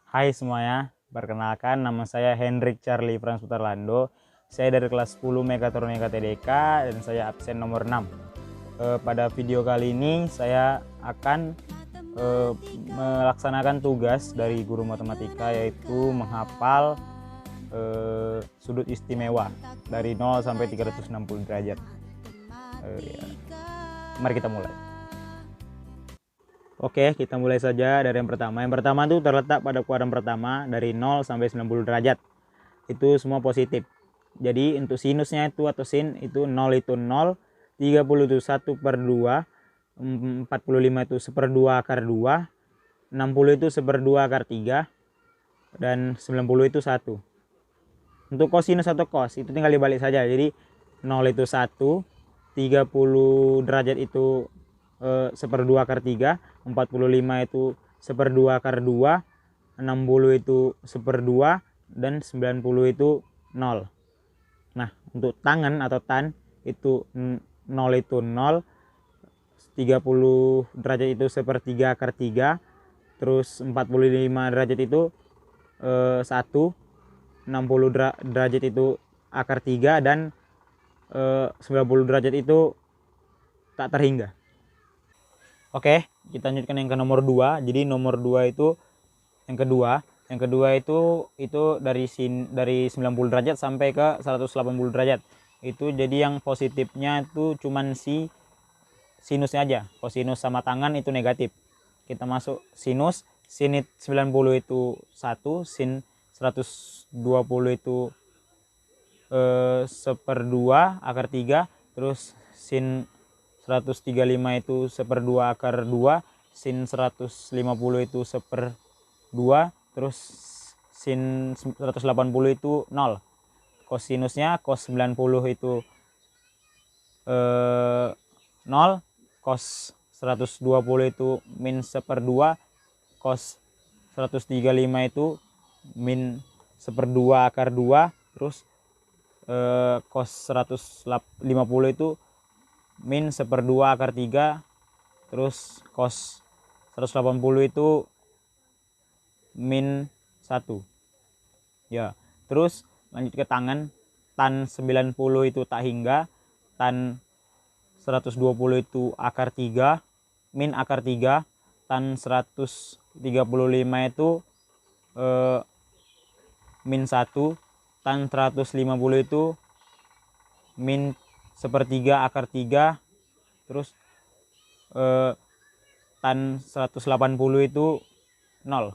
Hai semuanya, perkenalkan nama saya Hendrik Charlie Frans Putarlando. Saya dari kelas 10 Mekatronika TDK dan saya absen nomor 6. Pada video kali ini saya akan melaksanakan tugas dari guru matematika, yaitu menghafal sudut istimewa dari 0 sampai 360 derajat. Ya. Mari kita mulai. Oke, kita mulai saja dari yang pertama. Yang pertama itu terletak pada kuadran pertama dari 0 sampai 90 derajat. Itu semua positif. Jadi untuk sinusnya itu atau sin itu 0 itu 0, 30 itu 1 per 2, 45 itu 1/2 akar 2, 60 itu 1/2 akar 3, dan 90 itu 1. Untuk kosinus atau cos itu tinggal dibalik saja. Jadi 0 itu 1, 30 derajat itu 1/2 akar 3, 45 itu 1/2 akar 2, 60 itu 1/2, dan 90 itu 0. Nah, untuk tangen atau tan itu 0 itu 0, 30 derajat itu 1/3 akar 3, terus 45 derajat itu 1, 60 derajat itu akar 3, dan 90 derajat itu tak terhingga. Oke, kita lanjutkan yang ke nomor 2. Jadi nomor 2 itu yang kedua. Yang kedua itu dari 90 derajat sampai ke 180 derajat. Itu jadi yang positifnya itu cuman si sinusnya aja. Kosinus sama tangan itu negatif. Kita masuk sinus, sin 90 itu 1, sin 120 itu 1/2 akar 3, terus sin 135 itu 1/2 akar 2, sin 150 itu 1/2, terus sin 180 itu 0. Kosinusnya cos 90 itu 0, cos 120 itu min 1/2, cos 135 itu min 1/2 akar 2, terus cos 150 itu min 1/2 akar 3, terus cos 180 itu min 1. Ya, terus lanjut ke tangan. Tan 90 itu tak hingga, tan 120 itu akar 3, min akar 3, tan 135 itu min 1, tan 150 itu min 1/3 akar 3, terus tan 180 itu 0.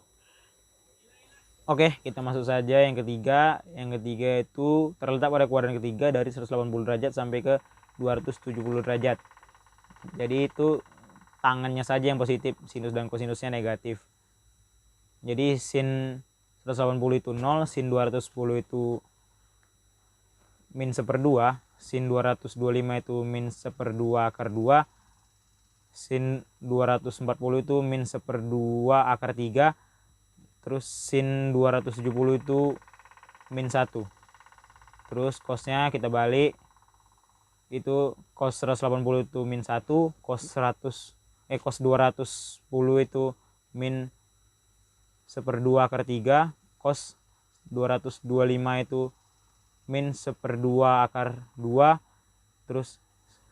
Oke, kita masuk saja yang ketiga. Yang ketiga itu terletak pada kuadran ketiga dari 180 derajat sampai ke 270 derajat. Jadi itu tangannya saja yang positif, sinus dan kosinusnya negatif. Jadi sin 180 itu 0, sin 210 itu min 1/2, sin 225 itu min 1/2 akar 2, sin 240 itu min 1/2 akar 3, terus sin 270 itu min 1. Terus cosnya kita balik, itu cos 180 itu min 1, cos 210 itu min 1/2 akar 3, cos 225 itu min 1/2 akar 2, terus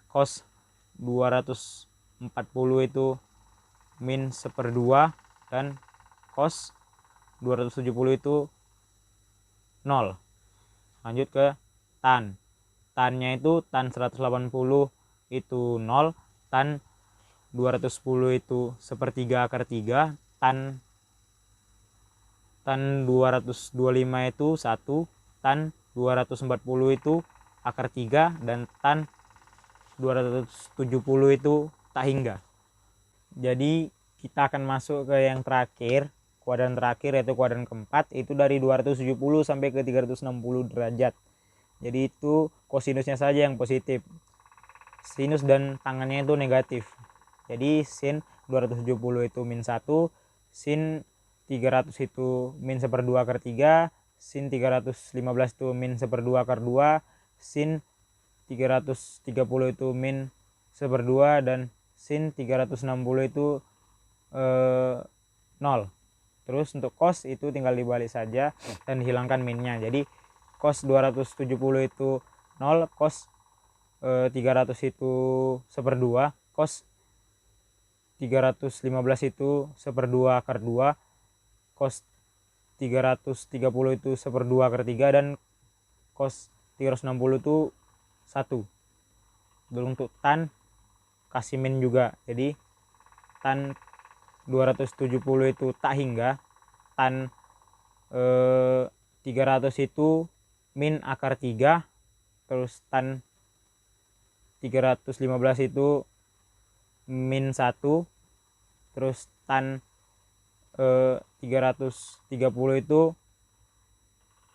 cos 240 itu min 1/2, dan cos 270 itu 0. Lanjut ke tan. Tannya itu tan 180 itu 0, tan 210 itu 1/3 akar 3, tan 225 itu 1, tan 240 itu akar 3, dan tan 270 itu tak hingga. Jadi kita akan masuk ke yang terakhir, kuadran terakhir, yaitu kuadran keempat. Itu dari 270 sampai ke 360 derajat. Jadi itu kosinusnya saja yang positif, sinus dan tangannya itu negatif. Jadi sin 270 itu min 1, sin 300 itu min 1/2 akar 3, sin 315 itu min 1/2 akar 2, sin 330 itu min 1/2, dan sin 360 itu 0. Terus untuk cos itu tinggal dibalik saja dan hilangkan minnya. Jadi cos 270 itu 0, cos 300 itu 1/2, cos 315 itu 1/2 akar 2, cos 330 itu 1/2 akar 3, dan cos 360 itu 1. Belum untuk tan kasih min juga. Jadi tan 270 itu tak hingga, tan 300 itu min akar 3, terus tan 315 itu min 1, terus tan 330 itu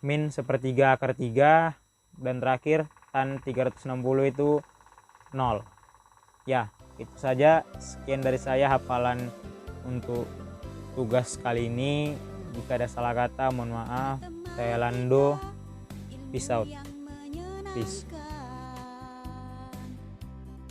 min 1/3 akar 3, dan terakhir tan 360 itu 0. Ya, itu saja. Sekian dari saya hafalan untuk tugas kali ini. Jika ada salah kata mohon maaf. Saya Lando, peace out. Peace.